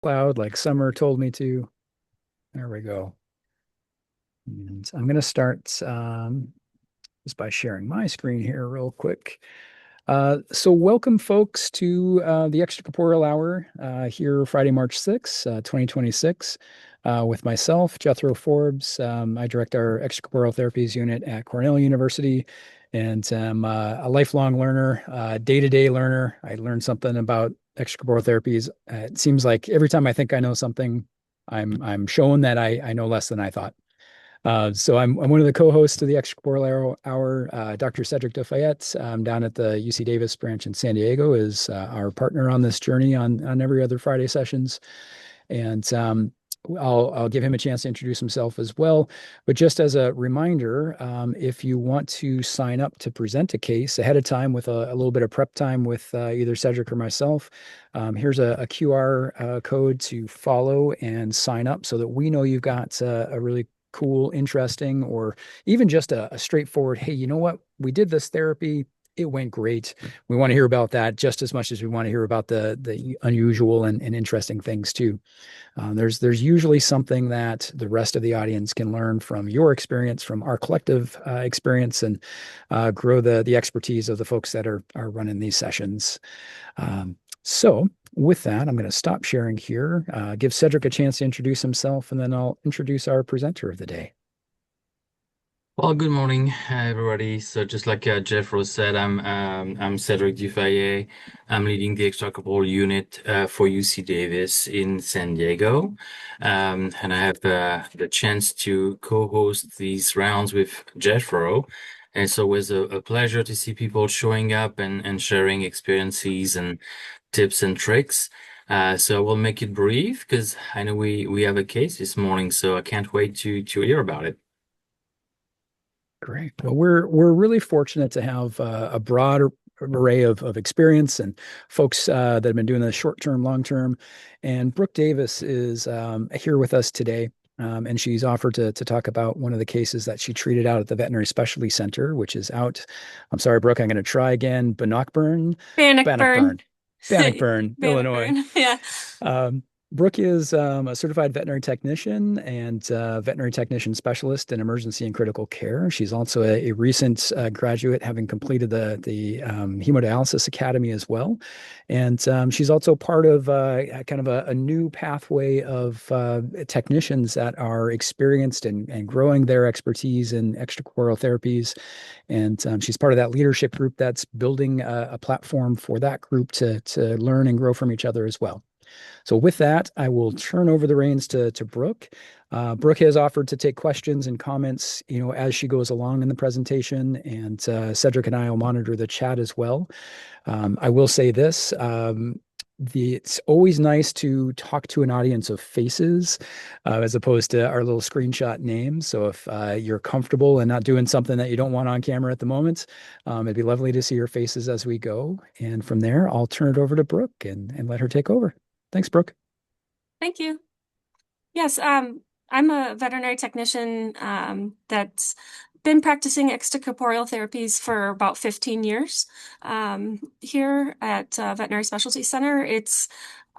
Cloud like Summer told me to. There we go. And I'm going to start just by sharing my screen here real quick. So welcome folks to the Extracorporeal Hour here Friday, March 6th, 2026, with myself, Jethro Forbes. I direct our Extracorporeal Therapies unit at Cornell University, and I'm a lifelong learner, day-to-day learner. I learn something about extracorporeal therapies. It seems like every time I think I know something, I'm shown that I know less than I thought. So I'm one of the co-hosts of the Extracorporeal Hour. Dr. Cedric DeFayette down at the UC Davis branch in San Diego is our partner on this journey on every other Friday sessions. And I'll give him a chance to introduce himself as well. But just as a reminder, if you want to sign up to present a case ahead of time with a little bit of prep time with either Cedric or myself, here's a QR code to follow and sign up so that we know you've got a really cool, interesting, or even just a straightforward, hey, you know what? We did this therapy. It went great. We want to hear about that just as much as we want to hear about the unusual and interesting things too. There's usually something that the rest of the audience can learn from your experience, from our collective experience, and grow the expertise of the folks that are running these sessions. So with that, I'm going to stop sharing here, give Cedric a chance to introduce himself, and then I'll introduce our presenter of the day. Well, good morning, everybody. So, just like Jeff Rose said, I'm Cedric Dufayet. I'm leading the extracurricular unit for UC Davis in San Diego, and I have the chance to co-host these rounds with Jeffro. And it's always a pleasure to see people showing up and sharing experiences and tips and tricks. So I will make it brief because I know we have a case this morning, so I can't wait to hear about it. Great. Well, we're really fortunate to have a broad array of experience and folks that have been doing this short term, long term. And Brooke Davis is here with us today. And she's offered to talk about one of the cases that she treated out at the Veterinary Specialty Center, which is out. I'm sorry, Brooke, I'm going to try again. Bannockburn. Bannockburn, Bannockburn, Illinois. Bannockburn. Yeah. Um, Brooke is a certified veterinary technician and veterinary technician specialist in emergency and critical care. She's also a recent graduate, having completed the hemodialysis academy as well. And she's also part of kind of a new pathway of technicians that are experienced and growing their expertise in extracorporeal therapies. And she's part of that leadership group that's building a platform for that group to learn and grow from each other as well. So with that, I will turn over the reins to Brooke. Brooke has offered to take questions and comments, as she goes along in the presentation, and Cedric and I will monitor the chat as well. I will say this. It's always nice to talk to an audience of faces as opposed to our little screenshot names. So if you're comfortable and not doing something that you don't want on camera at the moment, it'd be lovely to see your faces as we go. And from there, I'll turn it over to Brooke and let her take over. Thanks, Brooke. Thank you. Yes, I'm a veterinary technician that's been practicing extracorporeal therapies for about 15 years. Here at Veterinary Specialty Center, it's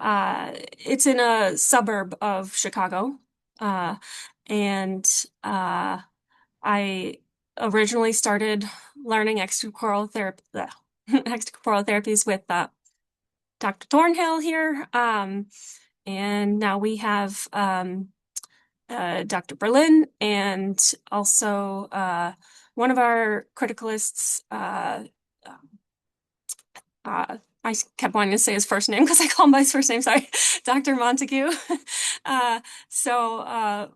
in a suburb of Chicago, uh, and I originally started learning extracorporeal therapies with Dr. Thornhill here. And now we have Dr. Berlin and also one of our criticalists. I kept wanting to say his first name because I call him by his first name. Sorry, Dr. Montague. uh, so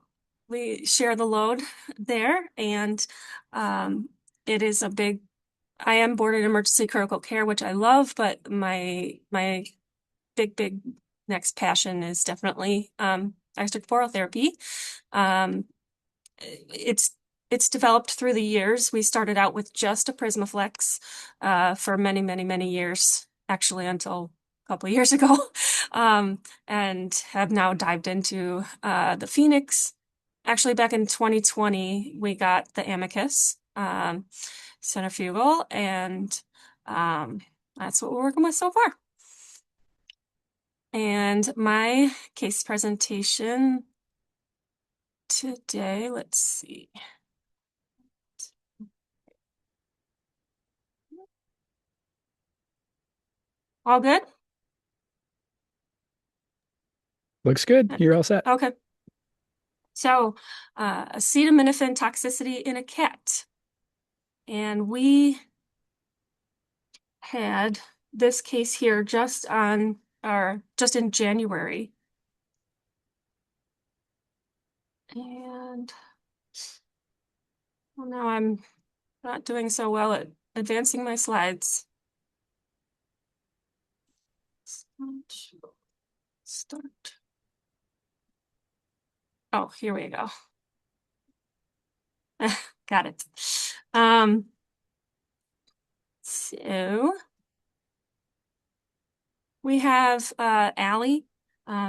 we share the load there, and it is a big. I am boarded in emergency critical care, which I love, but my big next passion is definitely extracorporeal therapy. Um, it's developed through the years. We started out with just a Prismaflex for many years, actually until a couple of years ago, and have now dived into the Phoenix. Actually, back in 2020, we got the Amicus centrifugal, and that's what we're working with so far. And my case presentation today, let's see. All good? Looks good. You're all set. Okay. So, acetaminophen toxicity in a cat. And we had this case here just in January. And well, now I'm not doing so well at advancing my slides. Start. Oh, here we go. Got it. So we have Allie.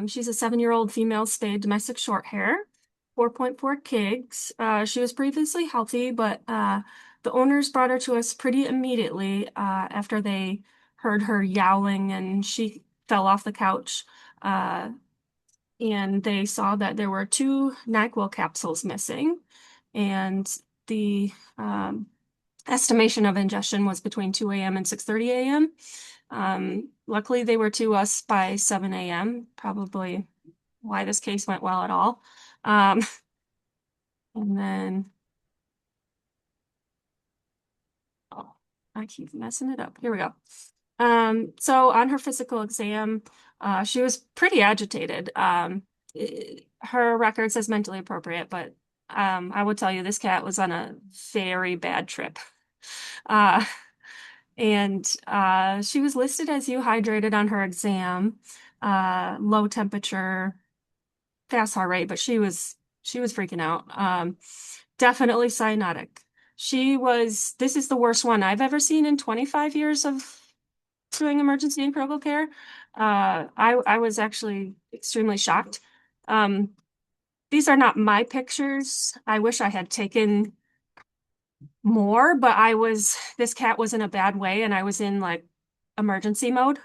She's a 7-year-old female spayed domestic short hair, 4.4 kgs. She was previously healthy, but the owners brought her to us pretty immediately after they heard her yowling and she fell off the couch. And they saw that there were 2 NyQuil capsules missing, and the estimation of ingestion was between 2 a.m. and 6:30 a.m. Luckily, they were to us by 7 a.m., probably why this case went well at all. And then, oh, I keep messing it up. Here we go. So on her physical exam, she was pretty agitated. Her record says mentally appropriate, but I would tell you this cat was on a very bad trip. And she was listed as euhydrated on her exam, low temperature, fast heart rate, but she was freaking out. Definitely cyanotic. This is the worst one I've ever seen in 25 years of doing emergency and critical care. I was actually extremely shocked. These are not my pictures. I wish I had taken more, but this cat was in a bad way and I was in like emergency mode.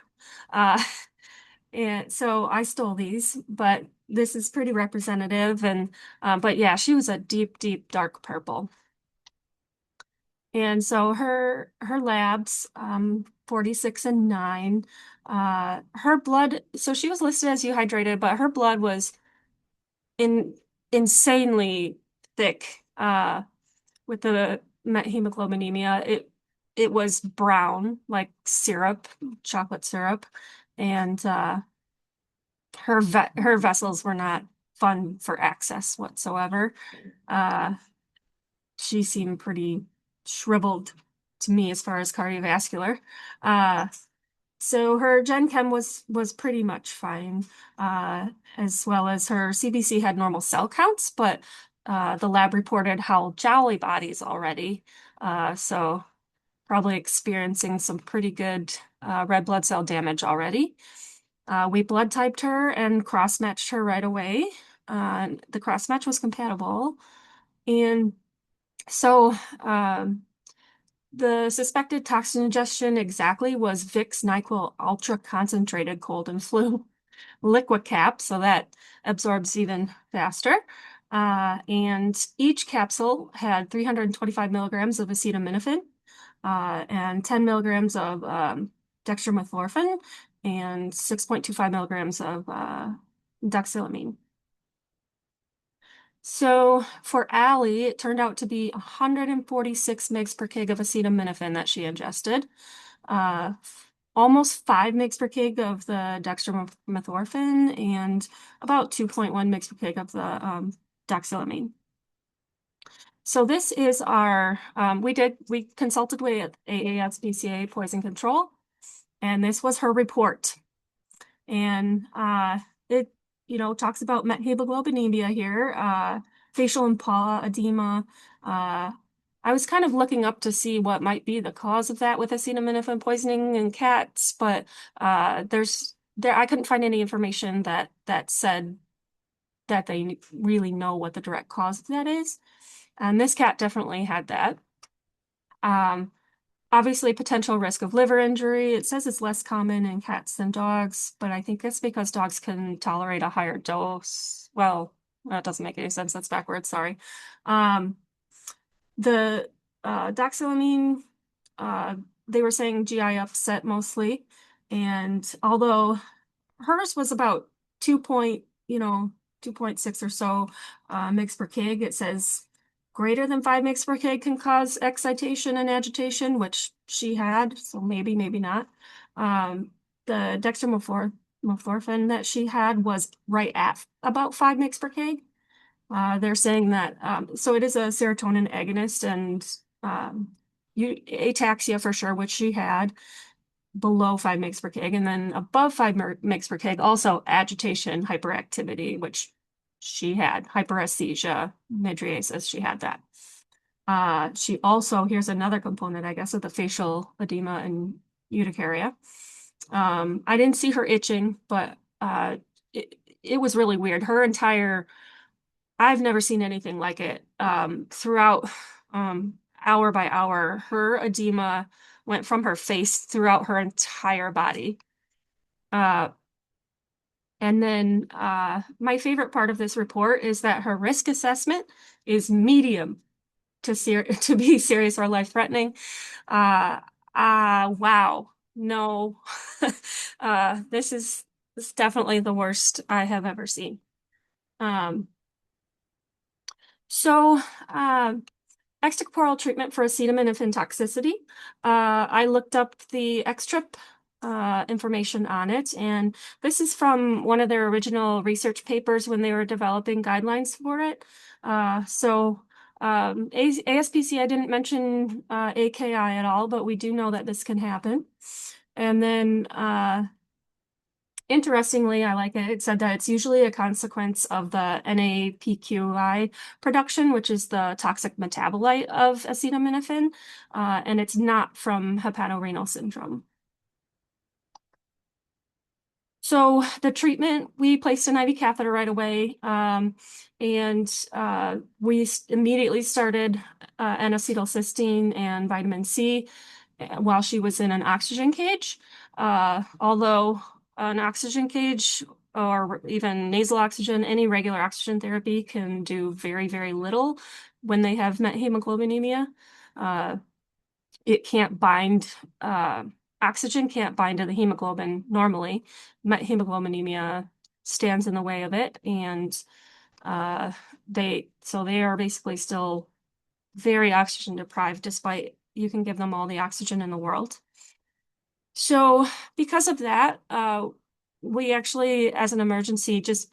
And so I stole these, but this is pretty representative. And, but yeah, she was a deep, deep dark purple. And so her labs, 46 and 9, her blood, so she was listed as euhydrated, but her blood was insanely thick, with the methemoglobinemia. It was brown, like syrup, chocolate syrup, and her vessels were not fun for access whatsoever. She seemed pretty shriveled to me as far as cardiovascular. So her Gen Chem was pretty much fine, as well as her CBC had normal cell counts, but the lab reported how jolly bodies already. So probably experiencing some pretty good red blood cell damage already. We blood typed her and cross-matched her right away. The cross-match was compatible. And so the suspected toxin ingestion exactly was Vicks NyQuil Ultra Concentrated Cold and Flu liquid cap, so that absorbs even faster. And each capsule had 325 milligrams of acetaminophen and 10 milligrams of dextromethorphan and 6.25 milligrams of doxylamine. So for Allie, it turned out to be 146 mg per kg of acetaminophen that she ingested, almost 5 mg per kg of the dextromethorphan, and about 2.1 mg per kg of the doxylamine. So this is our, we consulted with AASPCA Poison Control, and this was her report. And it, talks about methemoglobinemia here, facial and paw edema. I was kind of looking up to see what might be the cause of that with acetaminophen poisoning in cats, but I couldn't find any information that said that they really know what the direct cause of that is. And this cat definitely had that. Obviously, potential risk of liver injury. It says it's less common in cats than dogs, but I think it's because dogs can tolerate a higher dose. Well, that doesn't make any sense. That's backwards. Sorry. Um, the doxylamine, uh, they were saying GI upset mostly, and although hers was about 2.6 or so mg per kg. It says greater than 5 mg per kg can cause excitation and agitation, which she had, so maybe, maybe not. The dextromethorphan that she had was right at about 5 mg per kg. They're saying that, so it is a serotonin agonist and ataxia for sure, which she had below 5 mg per kg, and then above 5 mg per kg, also agitation, hyperactivity, which she had, hyperesthesia, mydriasis, she had that. She also, here's another component, I guess, of the facial edema and urticaria. I didn't see her itching, but it was really weird. Her entire, I've never seen anything like it. Throughout, hour by hour, her edema went from her face throughout her entire body. And then my favorite part of this report is that her risk assessment is medium to be serious or life-threatening. Wow. No. This is definitely the worst I have ever seen. So, extracorporeal treatment for acetaminophen toxicity. I looked up the XTRIP information on it, and this is from one of their original research papers when they were developing guidelines for it. ASPCA didn't mention AKI at all, but we do know that this can happen. And then interestingly, I like it. It said that it's usually a consequence of the NAPQI production, which is the toxic metabolite of acetaminophen, and it's not from hepatorenal syndrome. So the treatment, we placed an IV catheter right away, and we immediately started N-acetylcysteine and vitamin C while she was in an oxygen cage. Although an oxygen cage or even nasal oxygen, any regular oxygen therapy can do very, very little when they have methemoglobinemia. It can't bind, oxygen can't bind to the hemoglobin normally. Methemoglobinemia stands in the way of it, and they are basically still very oxygen deprived despite you can give them all the oxygen in the world. So because of that, we actually, as an emergency, just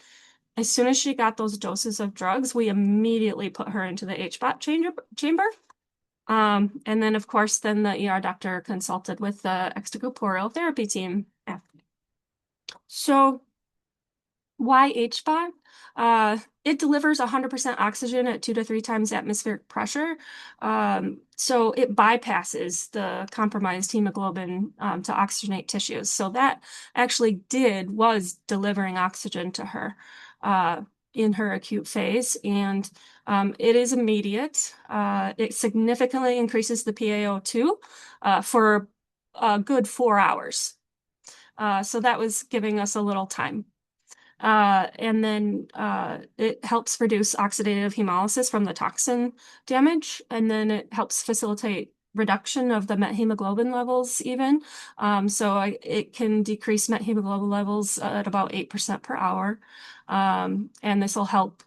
as soon as she got those doses of drugs, we immediately put her into the HBOT chamber. And then, of course, then the ER doctor consulted with the extracorporeal therapy team. So why HBOT? It delivers 100% oxygen at 2 to 3 times atmospheric pressure. So it bypasses the compromised hemoglobin to oxygenate tissues. So that actually was delivering oxygen to her in her acute phase. And it is immediate. It significantly increases the PaO2 for a good 4 hours. So that was giving us a little time. And then it helps reduce oxidative hemolysis from the toxin damage, and then it helps facilitate reduction of the methemoglobin levels even. It can decrease methemoglobin levels at about 8% per hour. And this will help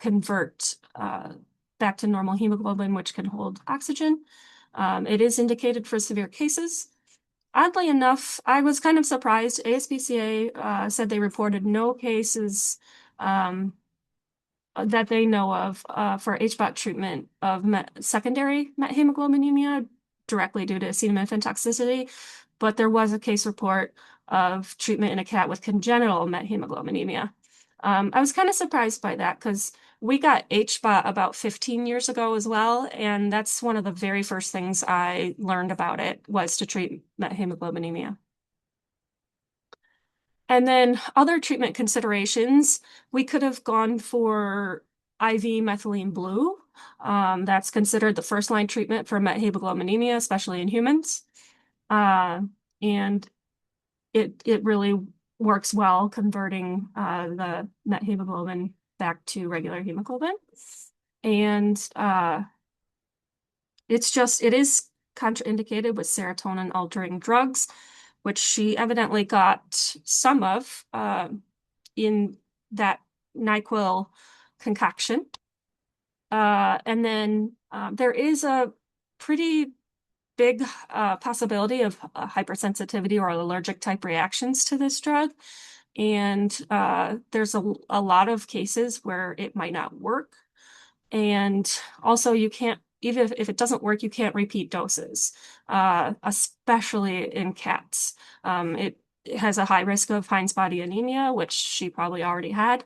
convert back to normal hemoglobin, which can hold oxygen. It is indicated for severe cases. Oddly enough, I was kind of surprised. ASPCA said they reported no cases that they know of for HBOT treatment of secondary methemoglobinemia directly due to acetaminophen toxicity, but there was a case report of treatment in a cat with congenital methemoglobinemia. I was kind of surprised by that because we got HBOT about 15 years ago as well, and that's one of the very first things I learned about it was to treat methemoglobinemia. And then other treatment considerations, we could have gone for IV methylene blue, That's considered the first line treatment for methemoglobinemia, especially in humans. And it really works well converting the methemoglobin back to regular hemoglobin. And it is contraindicated with serotonin altering drugs, which she evidently got some of in that NyQuil concoction. And then there is a pretty big possibility of hypersensitivity or allergic type reactions to this drug. And there's a lot of cases where it might not work. And also you can't, even if it doesn't work, you can't repeat doses, especially in cats. It has a high risk of Heinz body anemia, which she probably already had.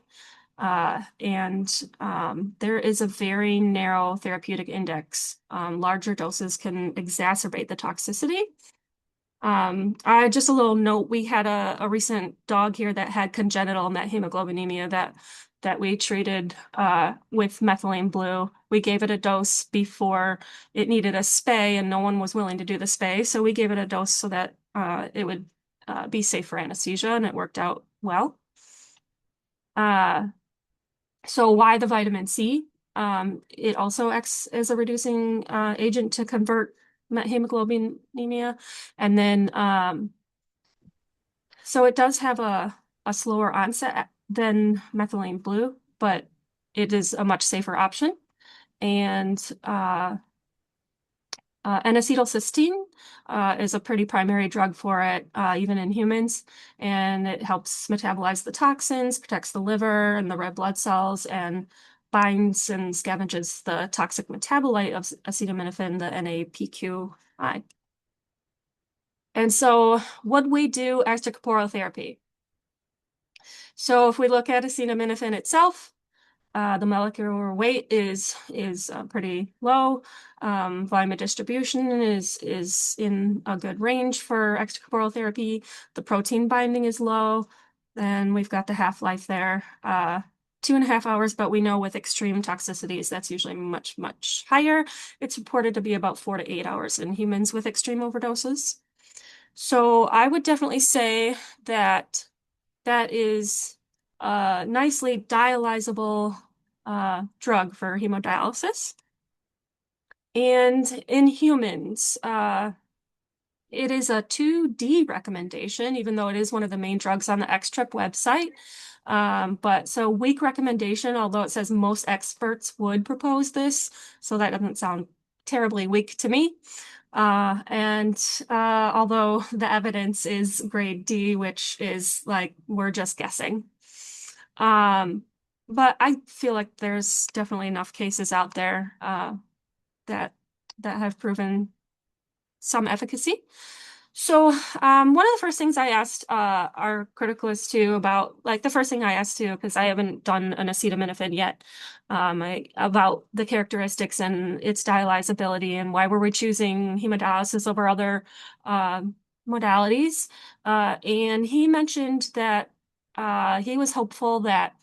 There is a very narrow therapeutic index. Larger doses can exacerbate the toxicity. Just a little note, we had a recent dog here that had congenital methemoglobinemia that we treated with methylene blue. We gave it a dose before it needed a spay, and no one was willing to do the spay. So we gave it a dose so that it would be safe for anesthesia, and it worked out well. So why the vitamin C? It also acts as a reducing agent to convert methemoglobinemia. And then, so it does have a slower onset than methylene blue, but it is a much safer option. And N-acetylcysteine is a pretty primary drug for it, even in humans, and it helps metabolize the toxins, protects the liver and the red blood cells, and binds and scavenges the toxic metabolite of acetaminophen, the NAPQI. And so what we do extracorporeal therapy. So if we look at acetaminophen itself, the molecular weight is pretty low. Volume of distribution is in a good range for extracorporeal therapy. The protein binding is low. Then we've got the half-life there, 2.5 hours, but we know with extreme toxicities, that's usually much, much higher. It's reported to be about 4 to 8 hours in humans with extreme overdoses. So I would definitely say that is a nicely dialyzable drug for hemodialysis. And in humans, it is a 2D recommendation, even though it is one of the main drugs on the XTRIP website. But so weak recommendation, although it says most experts would propose this, so that doesn't sound terribly weak to me. Although the evidence is grade D, which is like, we're just guessing. But I feel like there's definitely enough cases out there that have proven some efficacy. So one of the first things I asked our criticalists too about, like the first thing I asked too, because I haven't done an acetaminophen yet, about the characteristics and its dialyzability and why were we choosing hemodialysis over other modalities. And he mentioned that he was hopeful that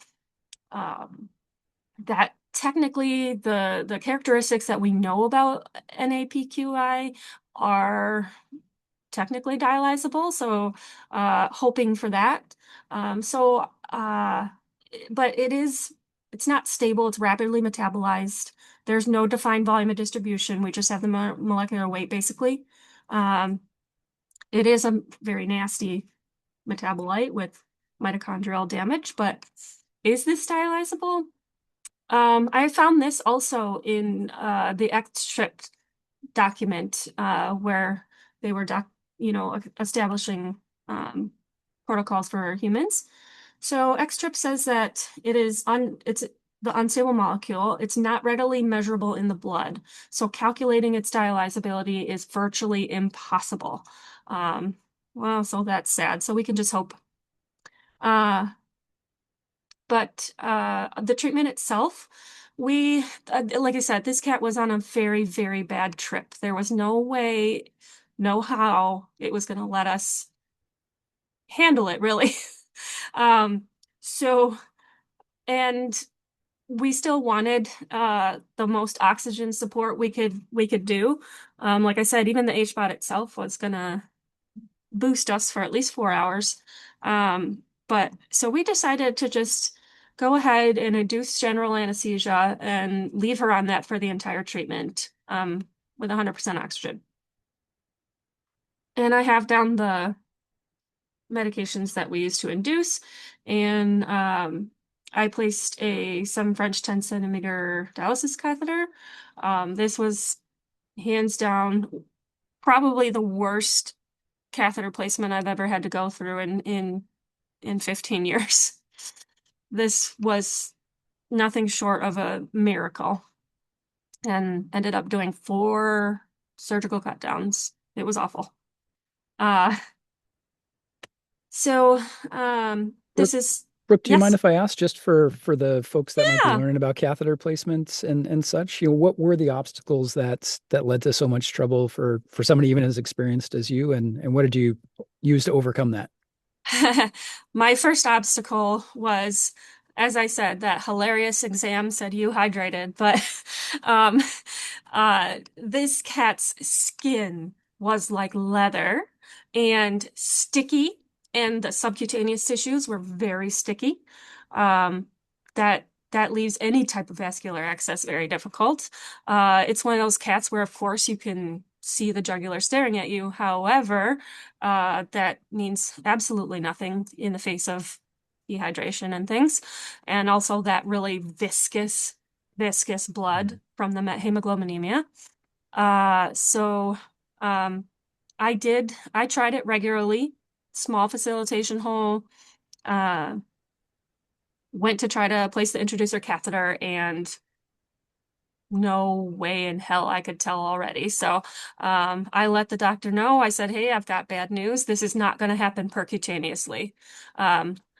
that technically the characteristics that we know about NAPQI are technically dialyzable, so hoping for that. But it's not stable, it's rapidly metabolized. There's no defined volume of distribution. We just have the molecular weight, basically. It is a very nasty metabolite with mitochondrial damage, but is this dialyzable? I found this also in the XTRIP document where they were establishing protocols for humans. So XTRIP says that it's the unstable molecule. It's not readily measurable in the blood. So calculating its dialyzability is virtually impossible. Well, so that's sad. So we can just hope. But the treatment itself, like I said, this cat was on a very, very bad trip. There was no way, no how it was going to let us handle it, really. And we still wanted the most oxygen support we could do. Like I said, even the HBOT itself was gonna boost us for at least 4 hours. But so we decided to just go ahead and induce general anesthesia and leave her on that for the entire treatment with 100% oxygen. And I have down the medications that we use to induce, and I placed a 7 French 10 centimeter dialysis catheter. This was hands down probably the worst catheter placement I've ever had to go through in 15 years. This was nothing short of a miracle, and ended up doing 4 surgical cut downs. It was awful. Uh, so this is Brooke, do you mind yes. if I ask, just for the folks that might be Yeah. learning about catheter placements and such, what were the obstacles that led to so much trouble for somebody even as experienced as you, and what did you use to overcome that? My first obstacle was, as I said, that hilarious exam said you hydrated, but um, this cat's skin was like leather and sticky, and the subcutaneous tissues were very sticky. Um, that leaves any type of vascular access very difficult. It's one of those cats where, of course, you can see the jugular staring at you. However, that means absolutely nothing in the face of dehydration and things. And also that really viscous blood from the methemoglobinemia. So I tried it regularly, small facilitation hole, uh, went to try to place the introducer catheter, and no way in hell I could tell already. So I let the doctor know. I said, hey, I've got bad news. This is not going to happen percutaneously.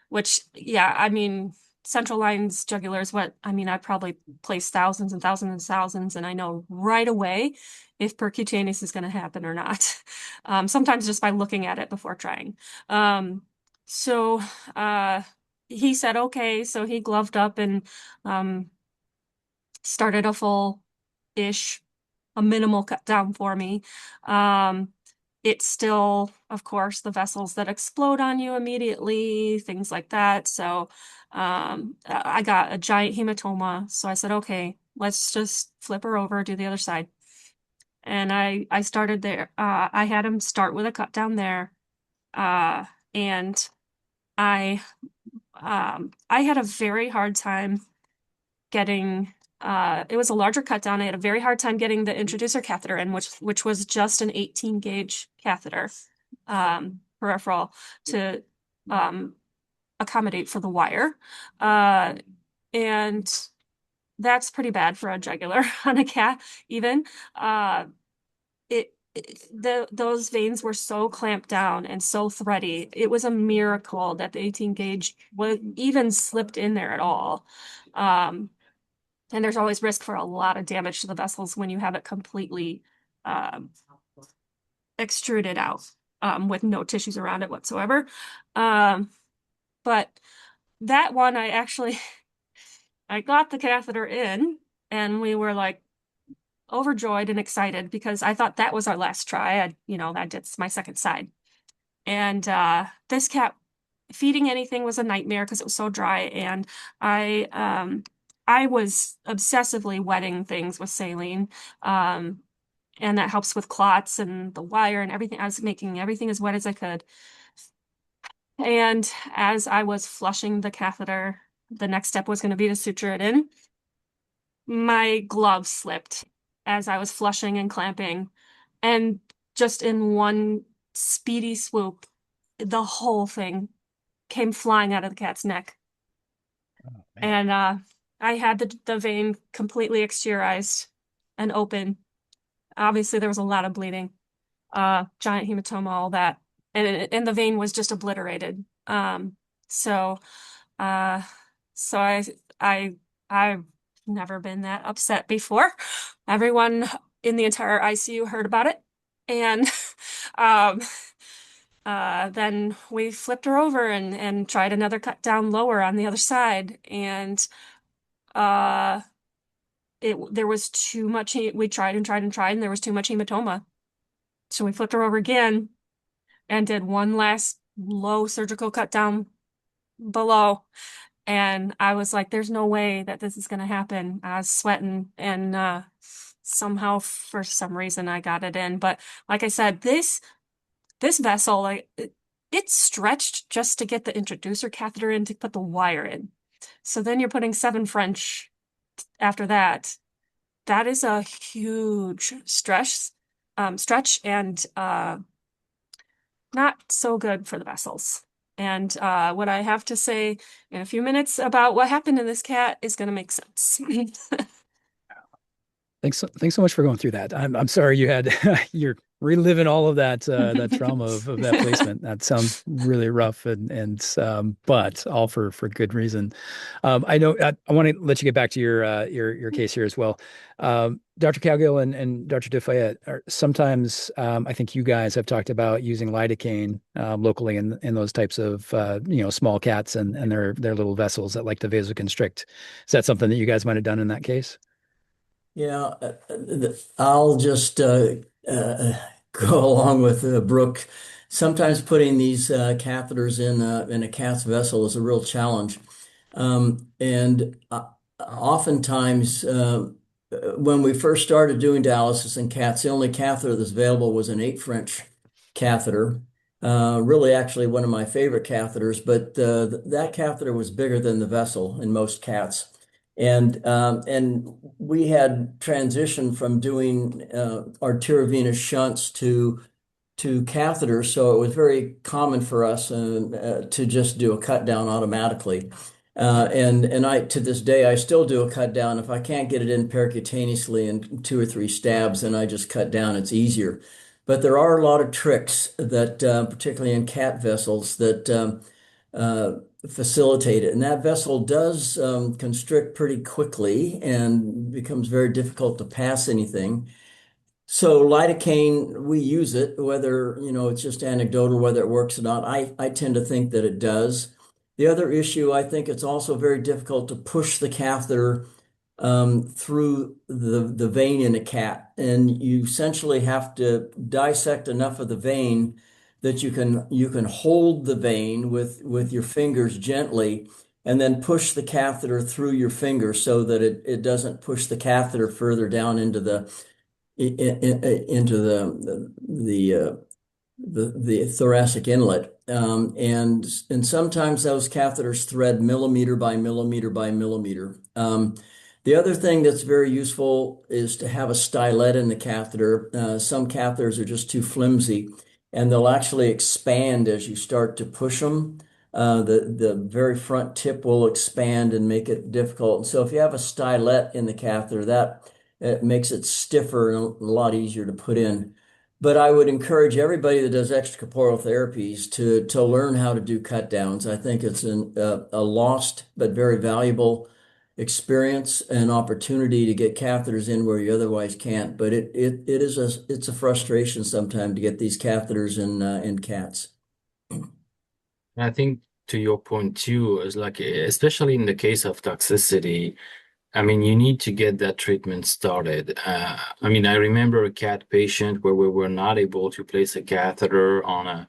Which, yeah, I mean, central lines jugular is what, I mean, I probably placed thousands and thousands and thousands, and I know right away if percutaneous is going to happen or not. Sometimes just by looking at it before trying. So he said, okay. So he gloved up and started a full-ish, a minimal cut down for me. It's still, of course, the vessels that explode on you immediately, things like that. So I got a giant hematoma. So I said, okay, let's just flip her over, do the other side. And I started there. I had him start with a cut down there. And I I had a very hard time getting it was a larger cut down. I had a very hard time getting the introducer catheter in, which was just an 18 gauge catheter, peripheral, to accommodate for the wire. And that's pretty bad for a jugular on a cat, even. Those veins were so clamped down and so thready. It was a miracle that the 18 gauge was even slipped in there at all. And there's always risk for a lot of damage to the vessels when you have it completely um, extruded out with no tissues around it whatsoever. But that one, I got the catheter in, and we were like overjoyed and excited because I thought that was our last try. That's my second side. And this cat, feeding anything was a nightmare because it was so dry. And I was obsessively wetting things with saline. And that helps with clots and the wire and everything. I was making everything as wet as I could. And as I was flushing the catheter, the next step was going to be to suture it in. My glove slipped as I was flushing and clamping. And just in one speedy swoop, the whole thing came flying out of the cat's neck. Oh, man. And I had the vein completely exteriorized and open. Obviously, there was a lot of bleeding, giant hematoma, all that, and the vein was just obliterated. So, uh, so I've never been that upset before. Everyone in the entire ICU heard about it, and um, then we flipped her over and tried another cut down lower on the other side, and uh, there was too much, we tried and tried and tried, and there was too much hematoma. So we flipped her over again and did one last low surgical cut down below. And I was like, there's no way that this is going to happen. I was sweating, and somehow, for some reason, I got it in. But like I said, this vessel, like it's stretched just to get the introducer catheter in to put the wire in. So then you're putting 7 French after that. That is a huge stretch, and not so good for the vessels. And what I have to say in a few minutes about what happened to this cat is going to make sense. Thanks so much for going through that. I'm sorry you had you're reliving all of that that trauma of that placement. That sounds really rough, and but all for good reason. I know I want to let you get back to your case here as well. Dr. Cowgill and Dr. DeFayette are sometimes I think you guys have talked about using lidocaine locally in those types of small cats and their little vessels that like to vasoconstrict. Is that something that you guys might have done in that case? Yeah, I'll just go along with Brooke. Sometimes putting these catheters in a cat's vessel is a real challenge, and oftentimes when we first started doing dialysis in cats, the only catheter that's available was an 8 French catheter. Really, actually, one of my favorite catheters, but that catheter was bigger than the vessel in most cats. And we had transitioned from doing arteriovenous shunts to catheters, so it was very common for us to just do a cut down automatically. And I to this day I still do a cut down. If I can't get it in percutaneously in 2 or 3 stabs, then I just cut down. It's easier. But there are a lot of tricks that, particularly in cat vessels, that facilitate it. And that vessel does constrict pretty quickly and becomes very difficult to pass anything. So lidocaine, we use it, whether, it's just anecdotal, whether it works or not. I tend to think that it does. The other issue, I think it's also very difficult to push the catheter through the vein in a cat. And you essentially have to dissect enough of the vein that you can hold the vein with your fingers gently and then push the catheter through your finger so that it doesn't push the catheter further down into the thoracic inlet. And sometimes those catheters thread millimeter by millimeter by millimeter. The other thing that's very useful is to have a stylet in the catheter. Some catheters are just too flimsy, and they'll actually expand as you start to push them. The very front tip will expand and make it difficult. So if you have a stylet in the catheter, that it makes it stiffer and a lot easier to put in. But I would encourage everybody that does extracorporeal therapies to learn how to do cut downs. I think it's a lost but very valuable experience and opportunity to get catheters in where you otherwise can't. But it's a frustration sometimes to get these catheters in cats. I think to your point too, is like, especially in the case of toxicity, I mean, you need to get that treatment started. I mean, I remember a cat patient where we were not able to place a catheter on a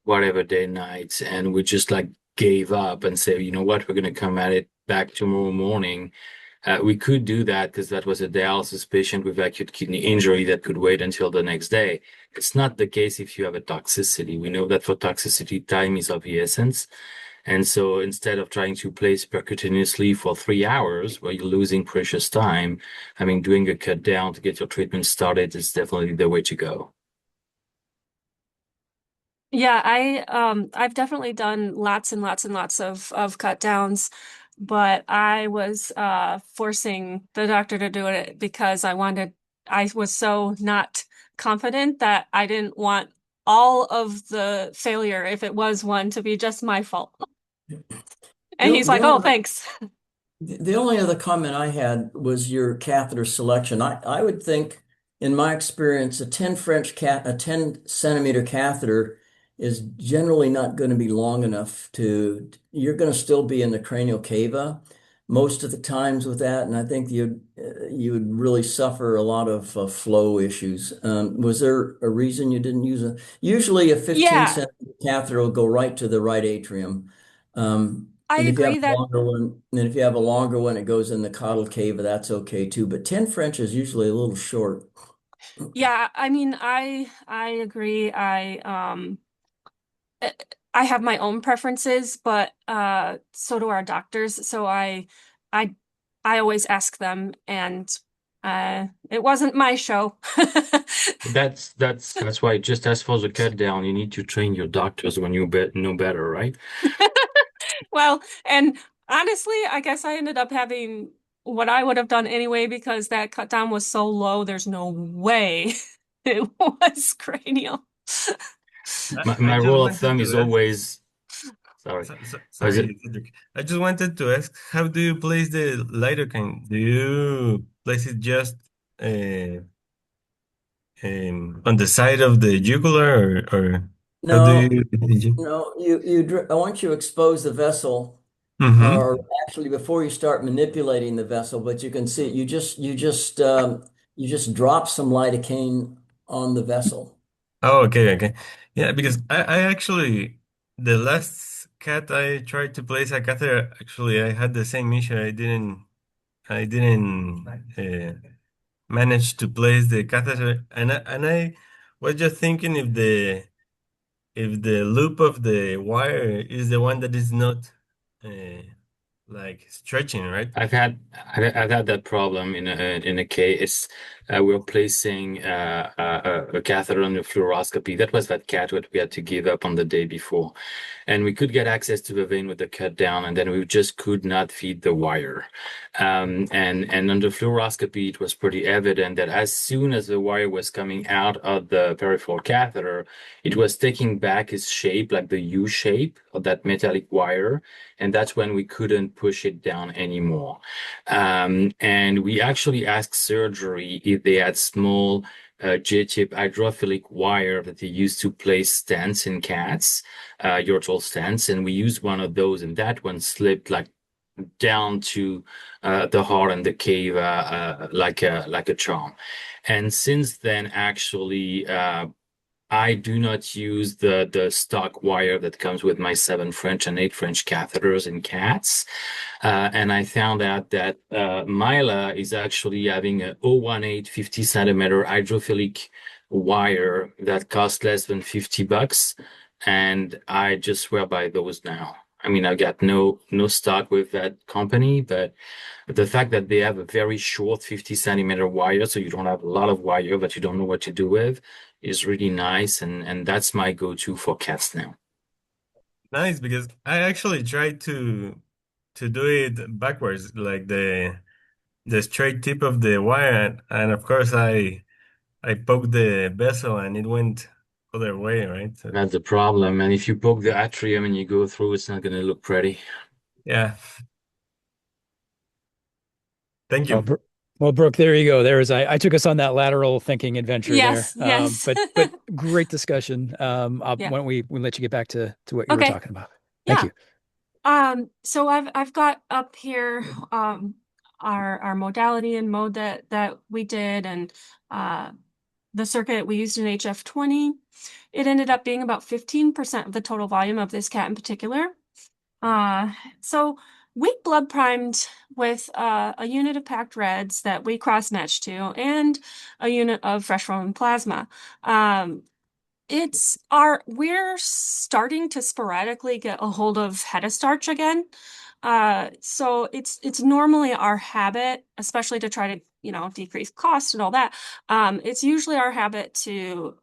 whatever day night, and we just like gave up and said, you know what, we're going to come at it back tomorrow morning. We could do that because that was a dialysis patient with acute kidney injury that could wait until the next day. It's not the case if you have a toxicity. We know that for toxicity, time is of the essence. And so instead of trying to place percutaneously for 3 hours where you're losing precious time, I mean, doing a cut down to get your treatment started is definitely the way to go. Yeah, I've definitely done lots and lots and lots of cut downs, but I was forcing the doctor to do it because I was so not confident that I didn't want all of the failure, if it was one, to be just my fault. And he's like, "Oh, thanks." The only other comment I had was your catheter selection. I would think, in my experience, a 10 centimeter catheter is generally not going to be long enough you're going to still be in the cranial cava. most of the times with that, and I think you would really suffer a lot of flow issues. Was there a reason you didn't use a? Usually, a 15 Yeah, centimeter catheter will go right to the right atrium. I And if you have agree a that. longer one, and if you have a longer one, it goes in the caudal cave, that's okay too. But 10 French is usually a little short. Yeah, I mean, I agree. I I have my own preferences, but so do our doctors. So I I always ask them, and it wasn't my show. That's why just as for the cut down, you need to train your doctors when you know better, right? Well, and honestly, I guess I ended up having what I would have done anyway because that cut down was so low, there's no way it was cranial. My I just rule of wanted thumb is to ask. always sorry. Was it Sorry, Cedric. I just wanted to ask, how do you place the lidocaine? Do you place it just uh, on the side of the jugular, or how do No, you? no, I want you to expose the vessel, or Mm-hmm. actually before you start manipulating the vessel, but you can see you just drop some lidocaine on the vessel. Oh, okay, okay. Yeah, because I actually, the last cat I tried to place a catheter, actually I had the same issue. I didn't manage to place the catheter, and I was just thinking if the loop of the wire is the one that is not uh, like stretching, right? I've had that problem in a case. We were placing a catheter on the fluoroscopy. That was that cat what we had to give up on the day before, and we could get access to the vein with the cut down, and then we just could not feed the wire. And on the fluoroscopy, it was pretty evident that as soon as the wire was coming out of the peripheral catheter, it was taking back its shape, like the U shape of that metallic wire, and that's when we couldn't push it down anymore. And we actually asked surgery if they had small J-tip hydrophilic wire that they used to place stents in cats, urethral stents, and we used one of those, and that one slipped like down to the heart and the cave like a charm. And since then, actually, I do not use the stock wire that comes with my 7 French and 8 French catheters in cats. And I found out that Myla is actually having a 018 50 centimeter hydrophilic wire that costs less than $50. And I just swear by those now. I mean, I got no stock with that company, but the fact that they have a very short 50 centimeter wire, so you don't have a lot of wire that you don't know what to do with, is really nice. And that's my go-to for cats now. Nice, because I actually tried to do it backwards, like the straight tip of the wire, and of course I poked the vessel and it went other way, right? So, That's the problem. And if you poke the atrium and you go through, it's not going to look pretty. yeah. Thank Well, you. well, Brooke, there you go. I took us on that lateral thinking adventure there. Yes, yes. But great discussion. Yeah. Why don't we let you get back to what you were Okay. talking about? Thank Yeah. you. So I've got up here our modality and mode that we did, and the circuit we used in HF20. It ended up being about 15% of the total volume of this cat in particular. So we blood primed with a unit of packed reds that we cross-matched to, and a unit of fresh flowing plasma. We're starting to sporadically get a hold of hetastarch again. So it's normally our habit, especially to try to, decrease cost and all that. It's usually our habit to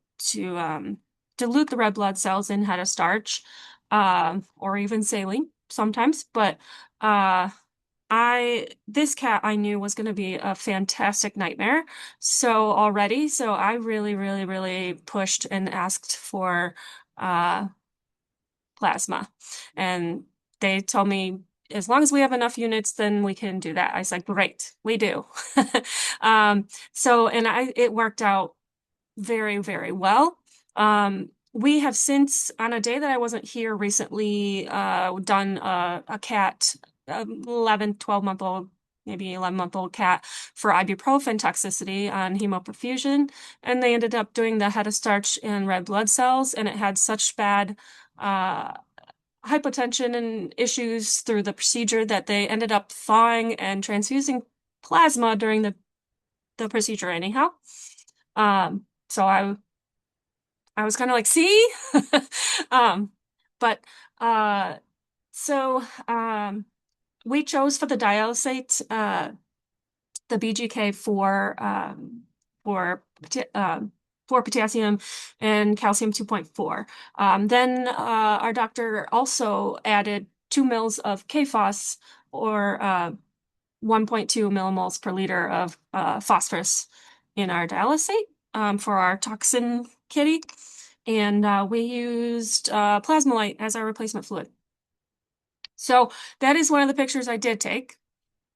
dilute the red blood cells in hetastarch, or even saline sometimes. But this cat I knew was going to be a fantastic nightmare. So I really, really, really pushed and asked for plasma. And they told me, as long as we have enough units, then we can do that. I was like, great, we do. And it worked out very, very well. We have since, on a day that I wasn't here recently, done a cat 11, 12-month-old, maybe 11-month-old cat for ibuprofen toxicity on hemoperfusion. And they ended up doing the head of starch and red blood cells, and it had such bad hypotension and issues through the procedure that they ended up thawing and transfusing plasma during the procedure anyhow. So I was kind of like, see? But so we chose for the dialysate the BGK for potassium and calcium 2.4. Then our doctor also added 2 mils of KPhos, or 1.2 millimoles per liter of phosphorus in our dialysate for our toxin kitty. And we used plasmolite as our replacement fluid. So that is one of the pictures I did take.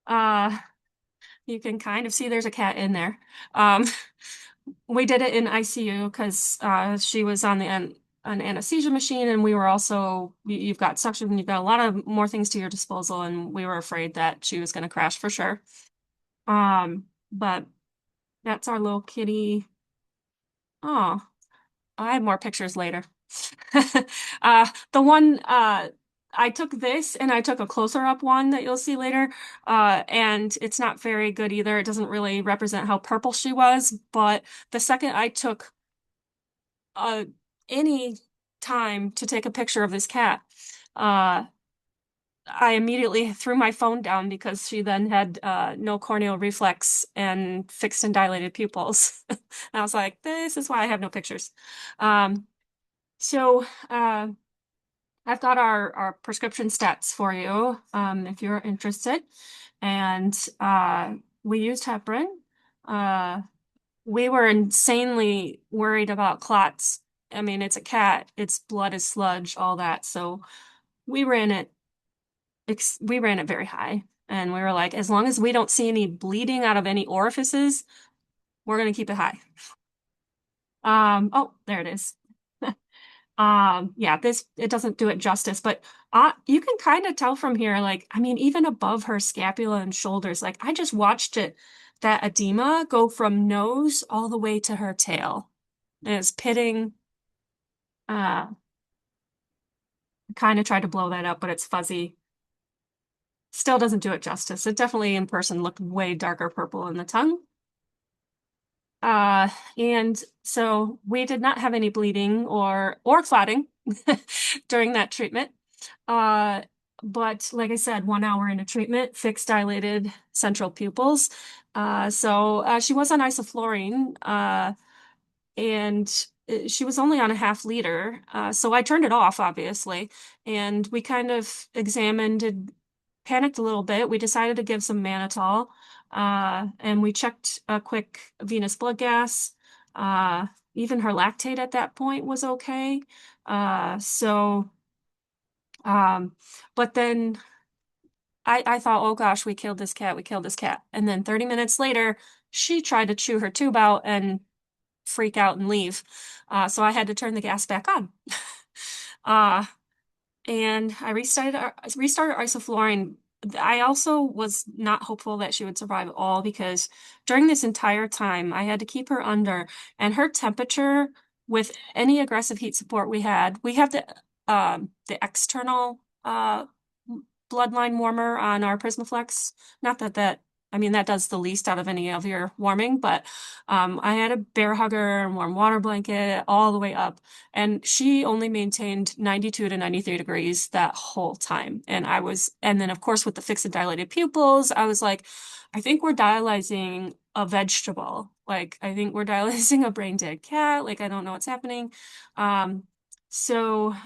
You can kind of see there's a cat in there. We did it in ICU because she was on an anesthesia machine, and we were also, you've got suction, you've got a lot of more things to your disposal, and we were afraid that she was going to crash for sure. But that's our little kitty. Oh, I have more pictures later. The one I took this, and I took a closer up one that you'll see later, and it's not very good either. It doesn't really represent how purple she was, but the second I took any time to take a picture of this cat, I immediately threw my phone down because she then had no corneal reflex and fixed and dilated pupils. And I was like, this is why I have no pictures. So I've got our prescription stats for you if you're interested. And we used heparin. We were insanely worried about clots. I mean, it's a cat, its blood is sludge, all that. So we ran it very high. And we were like, as long as we don't see any bleeding out of any orifices, we're going to keep it high. Oh, there it is. Yeah, it doesn't do it justice, but you can kind of tell from here, like, I mean, even above her scapula and shoulders, like I just watched that edema go from nose all the way to her tail. And it's pitting. Kind of tried to blow that up, but it's fuzzy. Still doesn't do it justice. It definitely in person looked way darker purple in the tongue. And so we did not have any bleeding or clotting during that treatment. But like I said, 1 hour into treatment, fixed dilated central pupils. So she was on isoflurane, and she was only on a half liter. So I turned it off, obviously, and we kind of examined and panicked a little bit. We decided to give some mannitol, and we checked a quick venous blood gas. Even her lactate at that point was okay. But then I thought, oh gosh, we killed this cat. And then 30 minutes later, she tried to chew her tube out and freak out and leave. So I had to turn the gas back on. And I restarted isoflurane. I also was not hopeful that she would survive at all, because during this entire time I had to keep her under, and her temperature with any aggressive heat support we have the external bloodline warmer on our Prismaflex. Not that I mean, that does the least out of any of your warming, but I had a bear hugger and warm water blanket all the way up, and she only maintained 92 to 93 degrees that whole time. And then of course with the fixed and dilated pupils, I was like, I think we're dialyzing a vegetable. Like, I think we're dialyzing a brain dead cat. Like, I don't know what's happening. And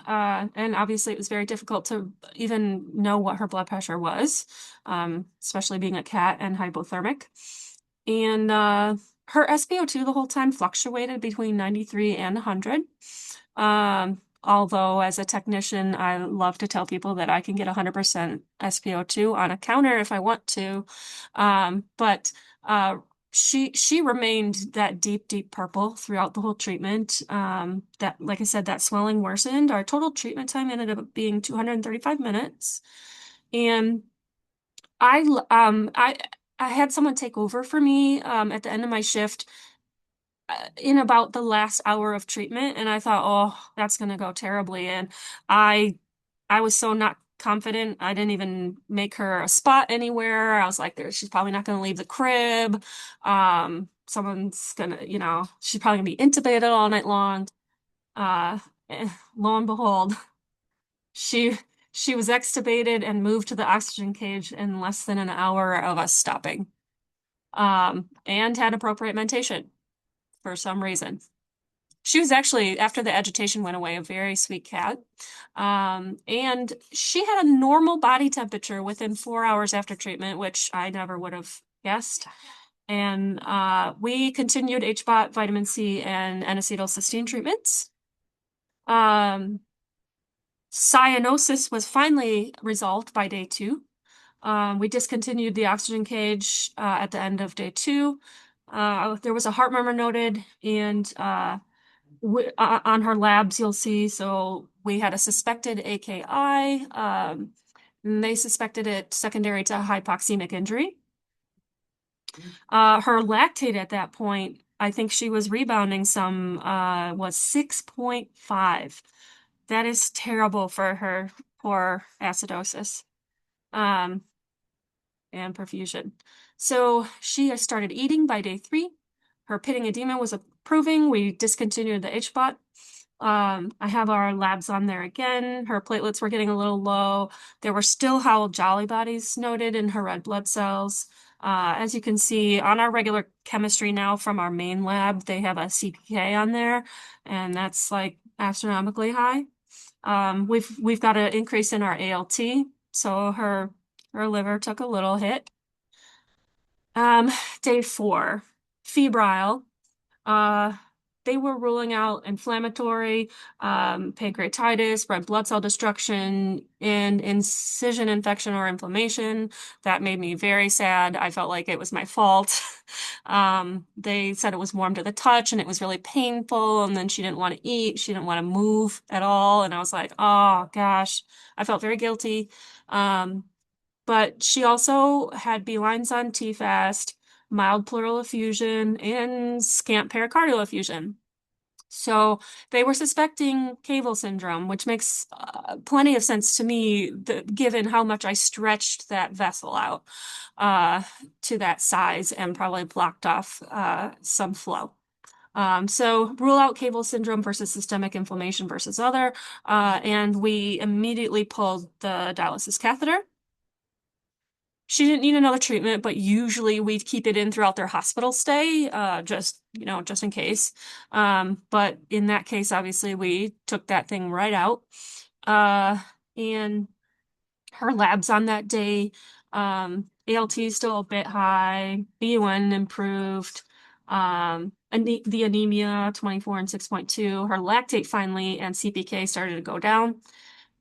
obviously it was very difficult to even know what her blood pressure was, especially being a cat and hypothermic. And her SpO2 the whole time fluctuated between 93 and 100. Although as a technician, I love to tell people that I can get 100% SpO2 on a counter if I want to. But she remained that deep purple throughout the whole treatment. That, like I said, that swelling worsened. Our total treatment time ended up being 235 minutes. And I had someone take over for me at the end of my shift in about the last hour of treatment, and I thought, oh, that's gonna go terribly. And I I was so not confident. I didn't even make her a spot anywhere. I was like, there, she's probably not gonna leave the crib. Someone's gonna, she's probably gonna be intubated all night long. Uh, Lo and behold, she she was extubated and moved to the oxygen cage in less than an hour of us stopping. And had appropriate mentation for some reason. She was actually, after the agitation went away, a very sweet cat. And she had a normal body temperature within 4 hours after treatment, which I never would have guessed. And we continued HBOT, vitamin C, and N-acetylcysteine treatments. Cyanosis was finally resolved by day 2. We discontinued the oxygen cage at the end of day 2. There was a heart murmur noted, and on her labs, you'll see. So we had a suspected AKI. And they suspected it secondary to hypoxemic injury. Her lactate at that point, I think she was rebounding some, was 6.5. That is terrible for her poor acidosis. And perfusion. So she started eating by day 3. Her pitting edema was improving. We discontinued the HBOT. I have our labs on there again. Her platelets were getting a little low. There were still Howell Jolly bodies noted in her red blood cells. As you can see on our regular chemistry now from our main lab, they have a CPK on there, and that's like astronomically high. We've got an increase in our ALT, so her liver took a little hit. Day 4, febrile. They were ruling out inflammatory, pancreatitis, red blood cell destruction, and incision infection or inflammation. That made me very sad. I felt like it was my fault. They said it was warm to the touch and it was really painful. And then she didn't want to eat. She didn't want to move at all. And I was like, oh gosh, I felt very guilty. But she also had B-lines on TFAST, mild pleural effusion, and scant pericardial effusion. So they were suspecting Cavel syndrome, which makes plenty of sense to me, given how much I stretched that vessel out to that size and probably blocked off some flow. So rule out Cavel syndrome versus systemic inflammation versus other, and we immediately pulled the dialysis catheter. She didn't need another treatment, but usually we keep it in throughout their hospital stay, just in case. But in that case, obviously, we took that thing right out. And her labs on that day, ALT is still a bit high, BUN improved, and the anemia 24 and 6.2. Her lactate finally and CPK started to go down.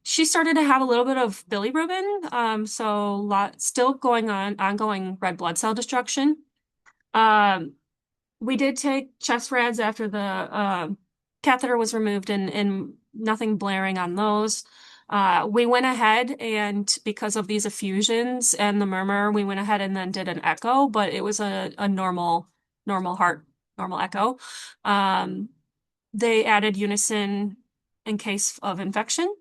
She started to have a little bit of bilirubin, so still ongoing red blood cell destruction. We did take chest rads after the catheter was removed, and nothing blaring on those. We went ahead, and because of these effusions and the murmur, we went ahead and then did an echo, but it was a normal heart, normal echo. They added unison in case of infection.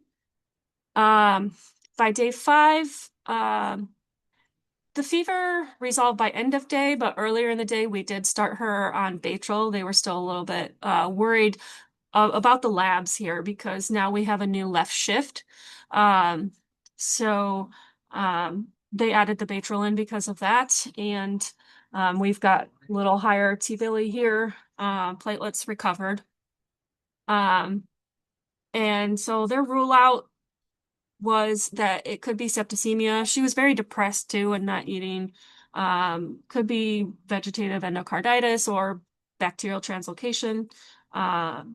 By day 5, the fever resolved by end of day, but earlier in the day, we did start her on Baytril. They were still a little bit worried about the labs here because now we have a new left shift. So they added the Baytril in because of that. And we've got a little higher T-Billy here, platelets recovered. And so their rule out was that it could be septicemia. She was very depressed too and not eating. Could be vegetative endocarditis or bacterial translocation. Now,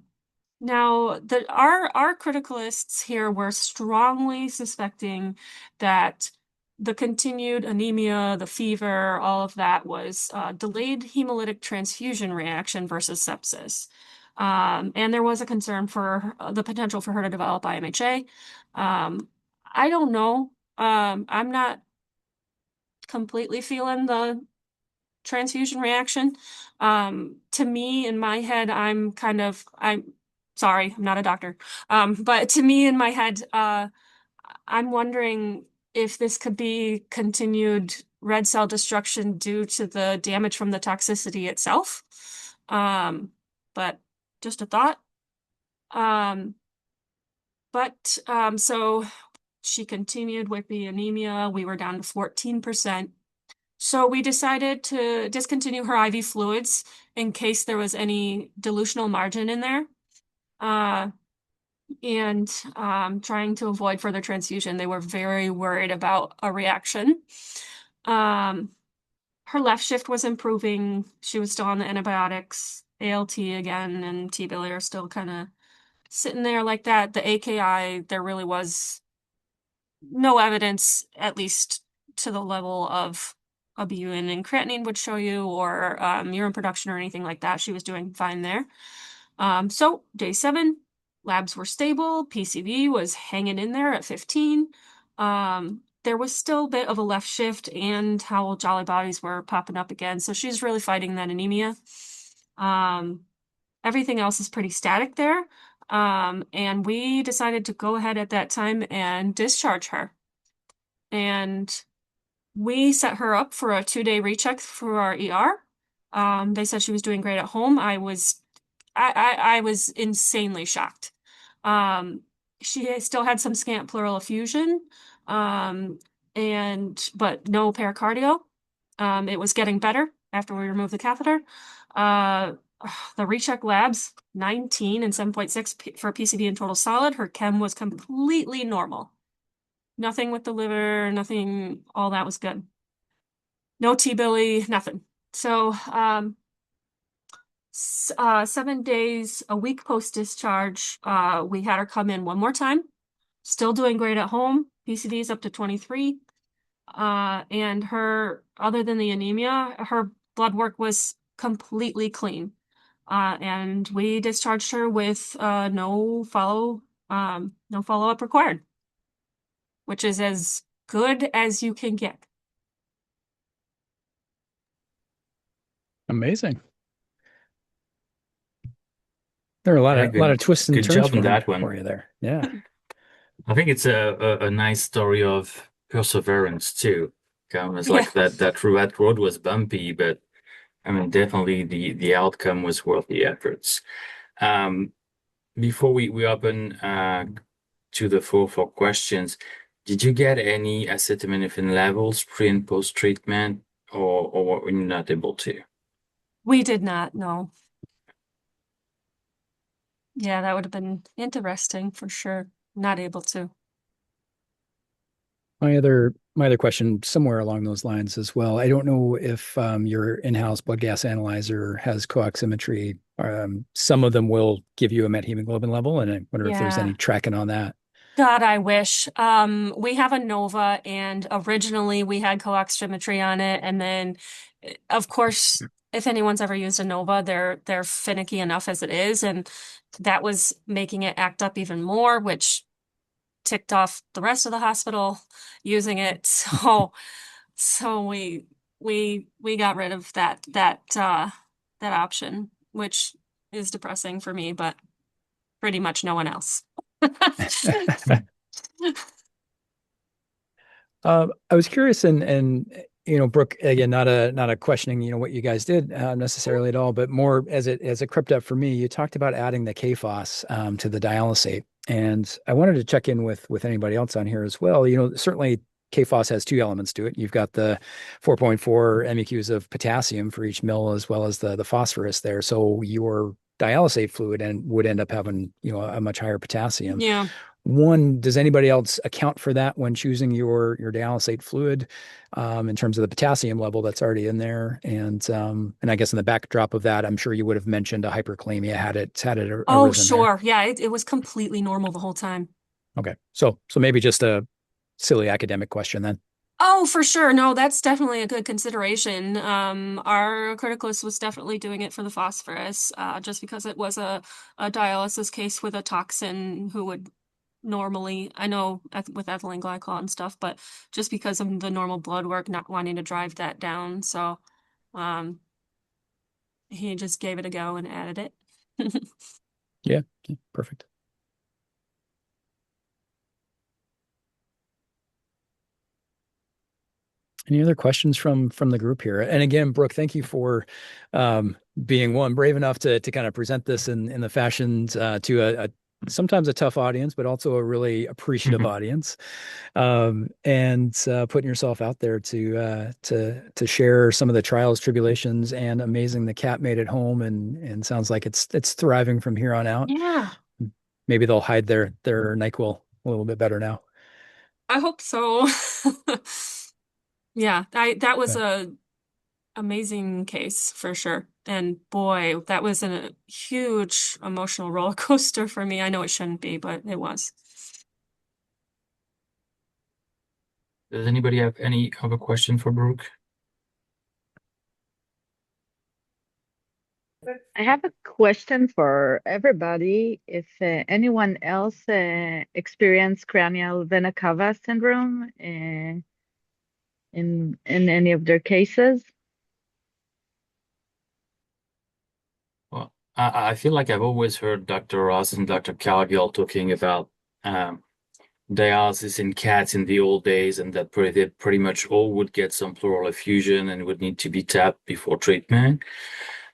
our criticalists here were strongly suspecting that the continued anemia, the fever, all of that was delayed hemolytic transfusion reaction versus sepsis. And there was a concern for the potential for her to develop IMHA. I don't know. I'm not completely feeling the transfusion reaction. To me, in my head, I'm sorry, I'm not a doctor. But to me, in my head, I'm wondering if this could be continued red cell destruction due to the damage from the toxicity itself. But just a thought. So she continued with the anemia. We were down to 14%. So we decided to discontinue her IV fluids in case there was any dilutional margin in there. And trying to avoid further transfusion. They were very worried about a reaction. Her left shift was improving. She was still on the antibiotics. ALT again and T-bilia are still kind of sitting there like that. The AKI, there really was no evidence, at least to the level of albumin and creatinine would show you, or urine production or anything like that. She was doing fine there. So day 7, labs were stable. PCV was hanging in there at 15. There was still a bit of a left shift, and Howell Jolly bodies were popping up again. So she's really fighting that anemia. Everything else is pretty static there. And we decided to go ahead at that time and discharge her. And we set her up for a 2-day recheck for our ER. They said she was doing great at home. I was insanely shocked. She still had some scant pleural effusion, but no pericardio. It was getting better after we removed the catheter. The recheck labs, 19 and 7.6 for PCV and total solid. Her chem was completely normal. Nothing with the liver, nothing, all that was good. No T-bili, nothing. So, 7 days, a week post-discharge, we had her come in one more time. Still doing great at home. PCV is up to 23. And her, other than the anemia, her blood work was completely clean. And we discharged her with no follow-up required, which is as good as you can get. Amazing. There are a lot of twists and Good turns job on that one. for you there. Yeah. I think it's a nice story of perseverance too. It's like that road was bumpy, but I mean, definitely the outcome was worth the efforts. Before we open to the floor for questions, did you get any acetaminophen levels pre and post treatment, or were you not able to? We did not, no. Yeah, that would have been interesting for sure. Not able to. My other question somewhere along those lines as well. I don't know if your in-house blood gas analyzer has co-oximetry. Some of them will give you a methemoglobin level, and I wonder if there's any tracking on that. God, I wish. We have a Nova, and originally we had co-oximetry on it, and then, of course, if anyone's ever used a Nova, they're finicky enough as it is, and that was making it act up even more, which ticked off the rest of the hospital using it. So we got rid of that option, which is depressing for me, but pretty much no one else. I was curious, and Brooke, again, not a questioning, what you guys did necessarily at all, but more as it crept up for me. You talked about adding the KPhos to the dialysate, and I wanted to check in with anybody else on here as well. Certainly KPhos has 2 elements to it. You've got the 4.4 MEQs of potassium for each mil, as well as the phosphorus there. So your dialysate fluid would end up having, a much higher potassium. Yeah. One, does anybody else account for that when choosing your dialysate fluid in terms of the potassium level that's already in there? And I guess in the backdrop of that, I'm sure you would have mentioned a hyperkalemia had it Oh, arisen sure. there. Yeah, it was completely normal the whole time. Okay. So maybe just a silly academic question then. Oh, for sure. No, that's definitely a good consideration. Our criticalist was definitely doing it for the phosphorus, just because it was a dialysis case with a toxin who would normally. I know with ethylene glycol and stuff, but just because of the normal blood work, not wanting to drive that down. So he just gave it a go and added it. Yeah, perfect. Any other questions from the group here? And again, Brooke, thank you for being brave enough to kind of present this in the fashions to a sometimes a tough audience, but also a really appreciative audience, and putting yourself out there to share some of the trials, tribulations, and amazing the cat made it home, and sounds like it's thriving from here on out. Yeah, Maybe they'll hide their NyQuil a little bit better now. I hope so. Yeah, that was But a amazing case for sure. And boy, that was a huge emotional roller coaster for me. I know it shouldn't be, but it was. Does anybody have any other question for Brooke? I have a question for everybody. If anyone else experienced cranial vena cava syndrome in any of their cases. Well, I feel like I've always heard Dr. Ross and Dr. Cargill talking about dialysis in cats in the old days, and that they pretty much all would get some pleural effusion and would need to be tapped before treatment.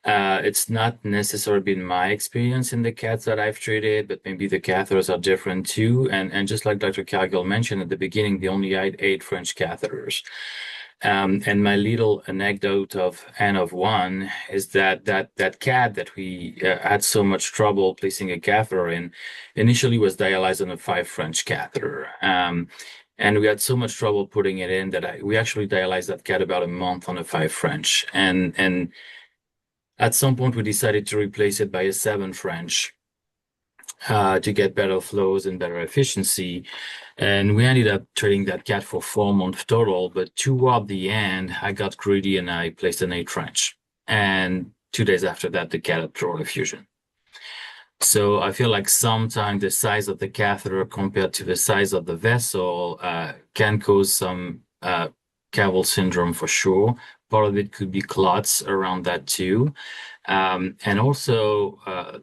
It's not necessarily been my experience in the cats that I've treated, but maybe the catheters are different too. And just like Dr. Cargill mentioned at the beginning, they only had 8 French catheters. And my little anecdote of N of 1 is that cat that we had so much trouble placing a catheter in initially was dialyzed on a 5 French catheter. And we had so much trouble putting it in that we actually dialyzed that cat about a month on a 5 French. And at some point, we decided to replace it by a 7 French to get better flows and better efficiency. And we ended up treating that cat for 4 months total. But toward the end, I got greedy and I placed an 8 French. And 2 days after that, the cat had pleural effusion. So I feel like sometimes the size of the catheter compared to the size of the vessel can cause some caval syndrome for sure. Part of it could be clots around that too. And also,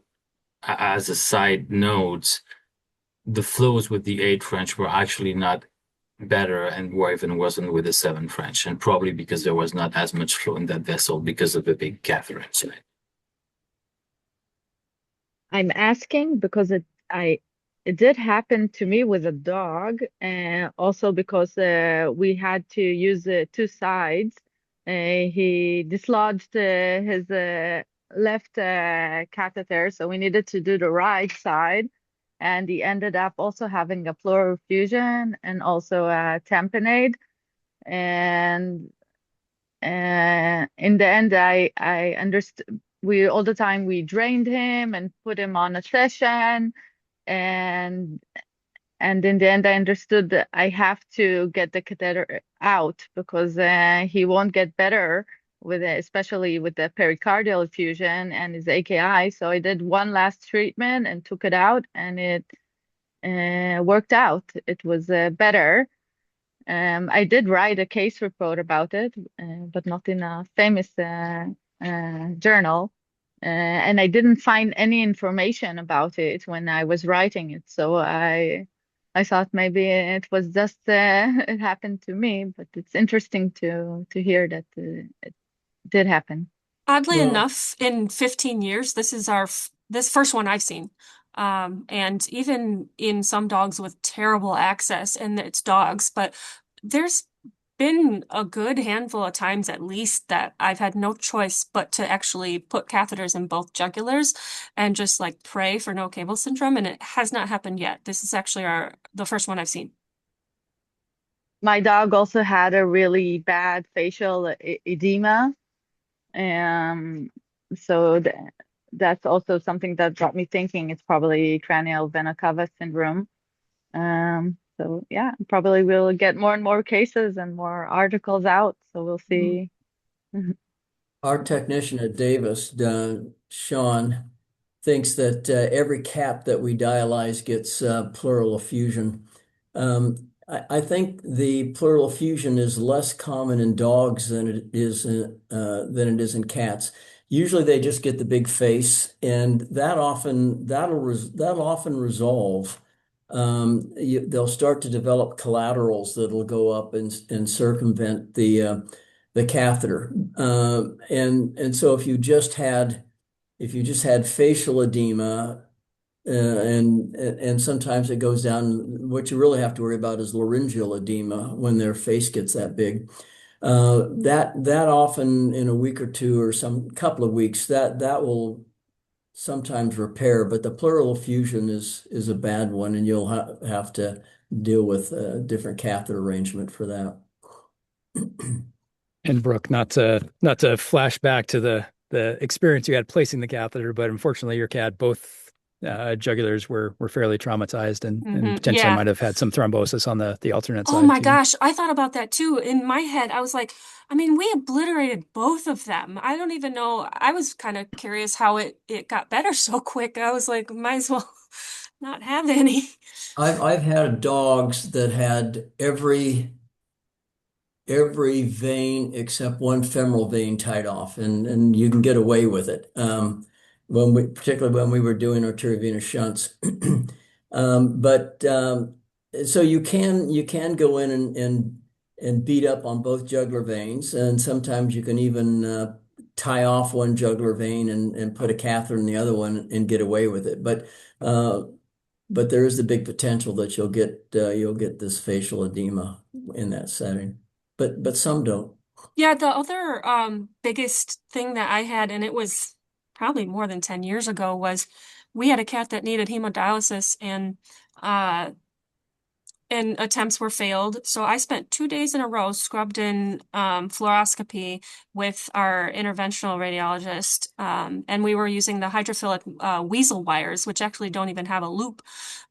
as a side note, the flows with the 8 French were actually not better and were even wasn't with the 7 French, and probably because there was not as much flow in that vessel because of the big catheter inside. I'm asking because it did happen to me with a dog, and also because we had to use 2 sides. He dislodged his left catheter, so we needed to do the right side, and he ended up also having a pleural effusion and also a tamponade. And in the end, I understood. We all the time we drained him and put him on a session, and in the end I understood that I have to get the catheter out because he won't get better with it, especially with the pericardial effusion and his AKI. So I did one last treatment and took it out, and it worked out. It was better. I did write a case report about it, but not in a famous journal. And I didn't find any information about it when I was writing it. So I thought maybe it was just it happened to me, but it's interesting to hear that it did happen. Oddly Well, enough, in 15 years, this is this first one I've seen. And even in some dogs with terrible access, and it's dogs, but there's been a good handful of times at least that I've had no choice but to actually put catheters in both jugulars and just like pray for no cable syndrome, and it has not happened yet. This is actually the first one I've seen. My dog also had a really bad facial edema. So that's also something that got me thinking it's probably cranial vena cava syndrome. So yeah, probably we'll get more and more cases and more articles out. So we'll see. our technician at Davis, Sean, thinks that every cat that we dialyze gets pleural effusion. I think the pleural effusion is less common in dogs than it is in cats. Usually they just get the big face, and that'll often resolve. They'll start to develop collaterals that'll go up and circumvent the catheter. And so if you just had facial edema, and sometimes it goes down. What you really have to worry about is laryngeal edema when their face gets that big. That often in a week or two or some couple of weeks that will sometimes repair, but the pleural effusion is a bad one, and you'll have to deal with a different catheter arrangement for that. And Brooke, not to flash back to the experience you had placing the catheter, but unfortunately your cat, both jugulars were fairly traumatized and potentially Yeah. might have had some thrombosis on the alternate Oh side my too. gosh, I thought about that too. In my head, I was like, I mean, we obliterated both of them. I don't even know. I was kind of curious how it got better so quick. I was like, might as well not have any. I've had dogs that had every vein except one femoral vein tied off, and you can get away with it. Particularly when we were doing arteriovenous shunts. But so you can go in and beat up on both jugular veins, and sometimes you can even tie off one jugular vein and put a catheter in the other one and get away with it. But there is the big potential that you'll get this facial edema in that setting. But some don't. Yeah, the other biggest thing that I had, and it was probably more than 10 years ago, was we had a cat that needed hemodialysis uh and attempts were failed. So I spent 2 days in a row scrubbed in fluoroscopy with our interventional radiologist. And we were using the hydrophilic weasel wires, which actually don't even have a loop,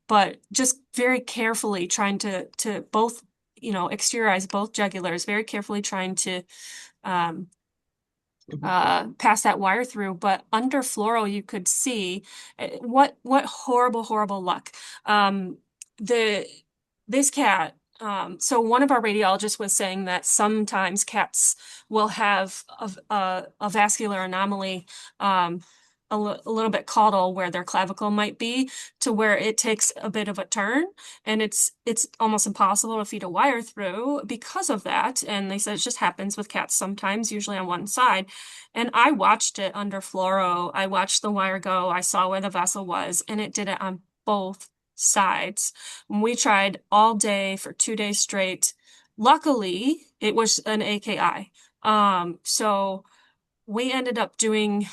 but just very carefully trying to both, exteriorize both jugulars, very carefully trying to um, pass that wire through. But under fluoro, you could see what horrible, horrible luck. The this cat. So one of our radiologists was saying that sometimes cats will have a vascular anomaly, a little bit caudal where their clavicle might be, to where it takes a bit of a turn, and it's almost impossible to feed a wire through because of that. And they said it just happens with cats sometimes, usually on one side. And I watched it under fluoro. I watched the wire go. I saw where the vessel was, and it did it on both sides. We tried all day for 2 days straight. Luckily, it was an AKI. So we ended up doing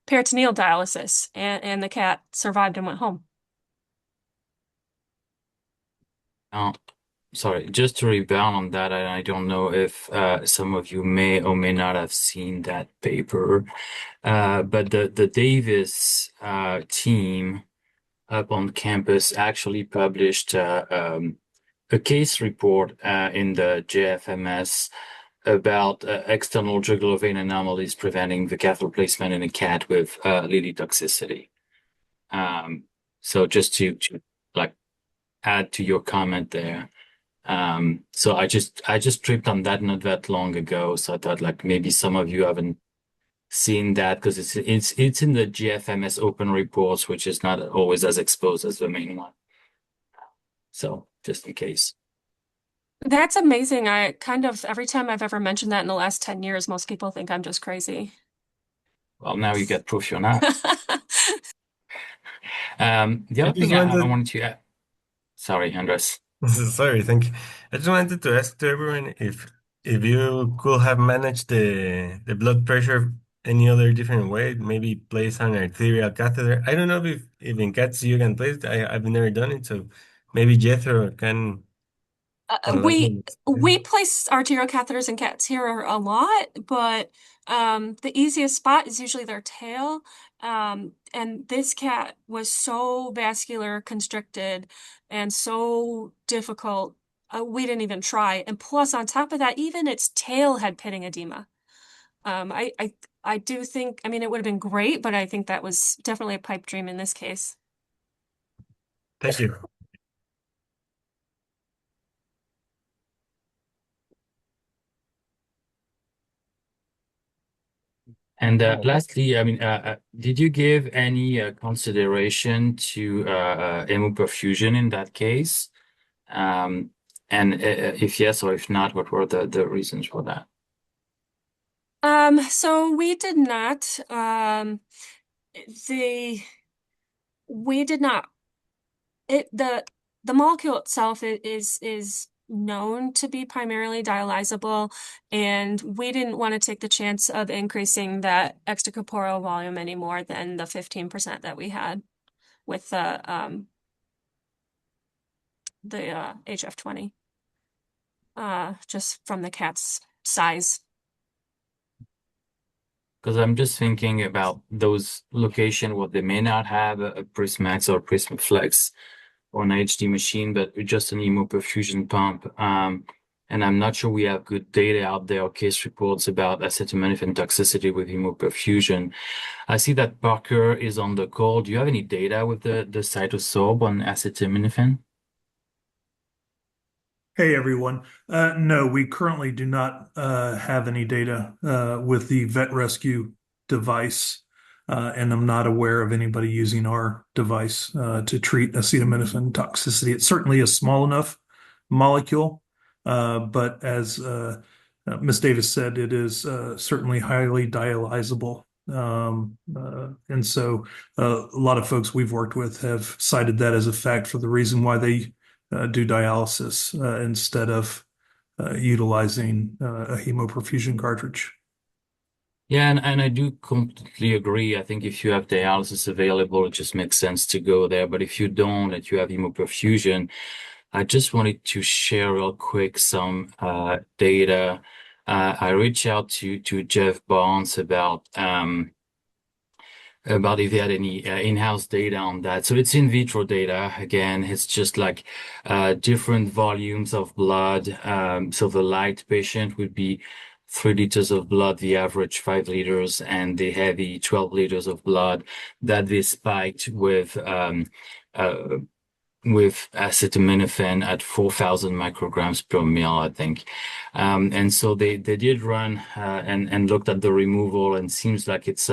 peritoneal dialysis, and the cat survived and went home. Oh, sorry, just to rebound on that, and I don't know if some of you may or may not have seen that paper, but the Davis team up on campus actually published a case report in the JFMS about external jugular vein anomalies preventing the catheter placement in a cat with lily toxicity. So just to like add to your comment there. So I just tripped on that not that long ago. So I thought like maybe some of you haven't seen that because it's in the GFMS open reports, which is not always as exposed as the main one. So just in case. That's amazing. I kind of, every time I've ever mentioned that in the last 10 years, most people think I'm just crazy. Well, now you get proof you're not. The I other just thing I wanted, wanted to add, sorry, Andres. sorry, thank you. I just wanted to ask to everyone if you could have managed the blood pressure any other different way, maybe place an arterial catheter. I don't know if in cats you can place it. I've never done it, so maybe Jethro can We enlighten us. we place arterial catheters in cats here a lot, but the easiest spot is usually their tail. And this cat was so vascular constricted and so difficult, we didn't even try. And plus, on top of that, even its tail had pitting edema. I do think, I mean, it would have been great, but I think that was definitely a pipe dream in this case. Thank you. And lastly, I mean, did you give any consideration to hemoperfusion in that case? And if yes or if not, what were the reasons for that? So we did not, we did not, the molecule itself is known to be primarily dialyzable, and we didn't want to take the chance of increasing that extracorporeal volume any more than the 15% that we had with the HF20, just from the cat's size. Because I'm just thinking about those locations where they may not have a Prismax or Prismaflex or an HD machine, but with just an hemoperfusion pump. And I'm not sure we have good data out there or case reports about acetaminophen toxicity with hemoperfusion. I see that Parker is on the call. Do you have any data with the cytosorb on acetaminophen? Hey everyone. No, we currently do not have any data with the Vet Rescue device, and I'm not aware of anybody using our device to treat acetaminophen toxicity. It's certainly a small enough molecule, but as Ms. Davis said, it is certainly highly dialyzable. And so a lot of folks we've worked with have cited that as a fact for the reason why they do dialysis instead of utilizing a hemoperfusion cartridge. Yeah, and I do completely agree. I think if you have dialysis available, it just makes sense to go there. But if you don't, and you have hemoperfusion, I just wanted to share real quick some data. I reached out to Jeff Barnes about if he had any in-house data on that. So it's in vitro data. Again, it's just like different volumes of blood. So the light patient would be 3 liters of blood, the average 5 liters, and the heavy 12 liters of blood that they spiked with acetaminophen at 4,000 micrograms per mil, I think. And so they did run and looked at the removal, and seems like it's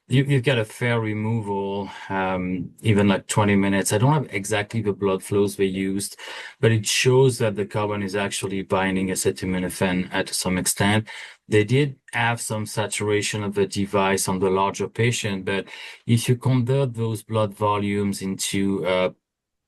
you've got a fair removal, even like 20 minutes. I don't have exactly the blood flows they used, but it shows that the carbon is actually binding acetaminophen to some extent. They did have some saturation of the device on the larger patient, but if you convert those blood volumes into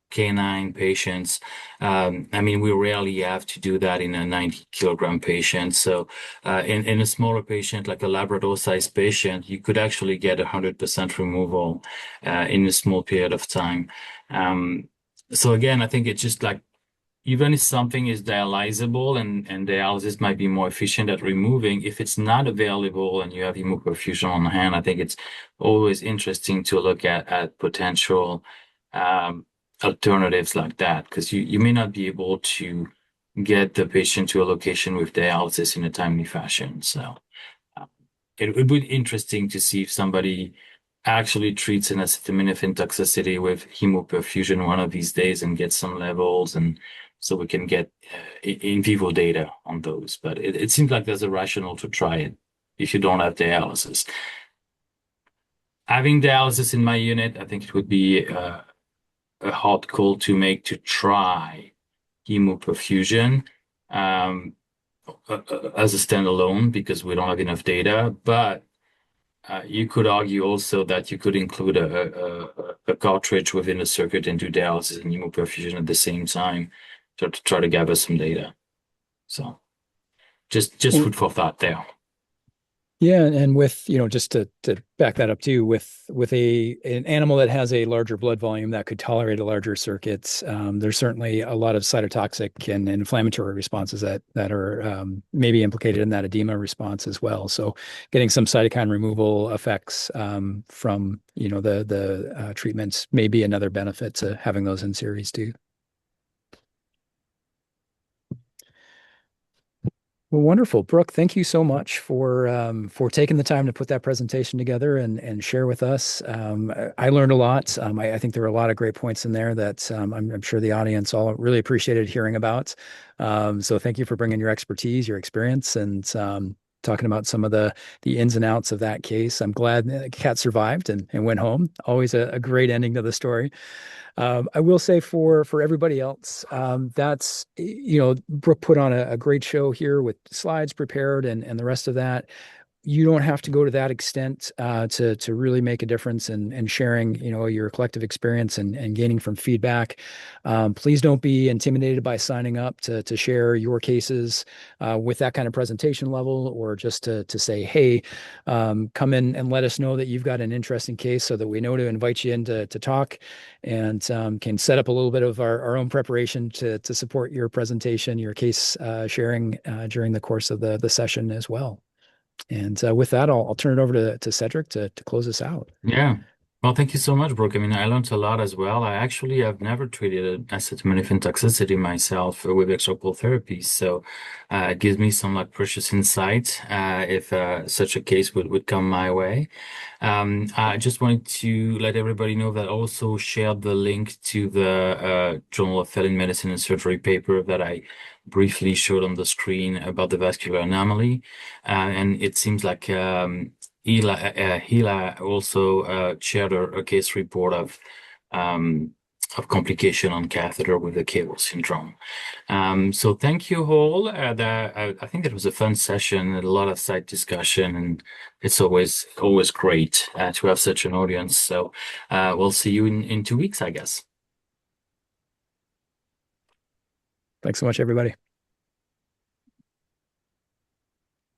canine patients, I mean, we rarely have to do that in a 90-kilogram patient. So in a smaller patient, like a Labrador-sized patient, you could actually get 100% removal in a small period of time. So again, I think it's just like, even if something is dialyzable and dialysis might be more efficient at removing, if it's not available and you have hemoperfusion on hand, I think it's always interesting to look at potential alternatives like that, because you may not be able to get the patient to a location with dialysis in a timely fashion. So it would be interesting to see if somebody actually treats an acetaminophen toxicity with hemoperfusion one of these days and get some levels, and so we can get in vivo data on those. But it seems like there's a rationale to try it if you don't have dialysis. Having dialysis in my unit, I think it would be a hard call to make to try hemoperfusion as a standalone, because we don't have enough data. But you could argue also that you could include a cartridge within the circuit and do dialysis and hemoperfusion at the same time to try to gather some data. So just food for thought there. Yeah, and with, just to back that up too, with an animal that has a larger blood volume that could tolerate a larger circuit, there's certainly a lot of cytotoxic and inflammatory responses that are maybe implicated in that edema response as well. So getting some cytokine removal effects from the treatments may be another benefit to having those in series too. Well, wonderful. Brooke, thank you so much for taking the time to put that presentation together and share with us. I learned a lot. I think there were a lot of great points in there that I'm sure the audience all really appreciated hearing about. So thank you for bringing your expertise, your experience, and talking about some of the ins and outs of that case. I'm glad that Kat survived and went home. Always a great ending to the story. I will say for everybody else, that's, Brooke put on a great show here with slides prepared and the rest of that. You don't have to go to that extent to really make a difference in sharing, your collective experience and gaining from feedback. Please don't be intimidated by signing up to share your cases with that kind of presentation level, or just to say, hey, come in and let us know that you've got an interesting case so that we know to invite you in to talk, and can set up a little bit of our own preparation to support your presentation, your case sharing during the course of the session as well. And with that, I'll turn it over to Cedric to close us out. Yeah. Well, thank you so much, Brooke. I mean, I learned a lot as well. I've never treated acetaminophen toxicity myself with extracorporeal therapy, so it gives me some like precious insight if such a case would come my way. I just wanted to let everybody know that I also shared the link to the Journal of Felon Medicine and Surgery paper that I briefly showed on the screen about the vascular anomaly, and it seems like Hila also shared a case report of complication on catheter with the cable syndrome. So thank you all. I think it was a fun session, a lot of side discussion, and it's always great to have such an audience. So we'll see you in 2 weeks, I guess. Thanks so much, everybody.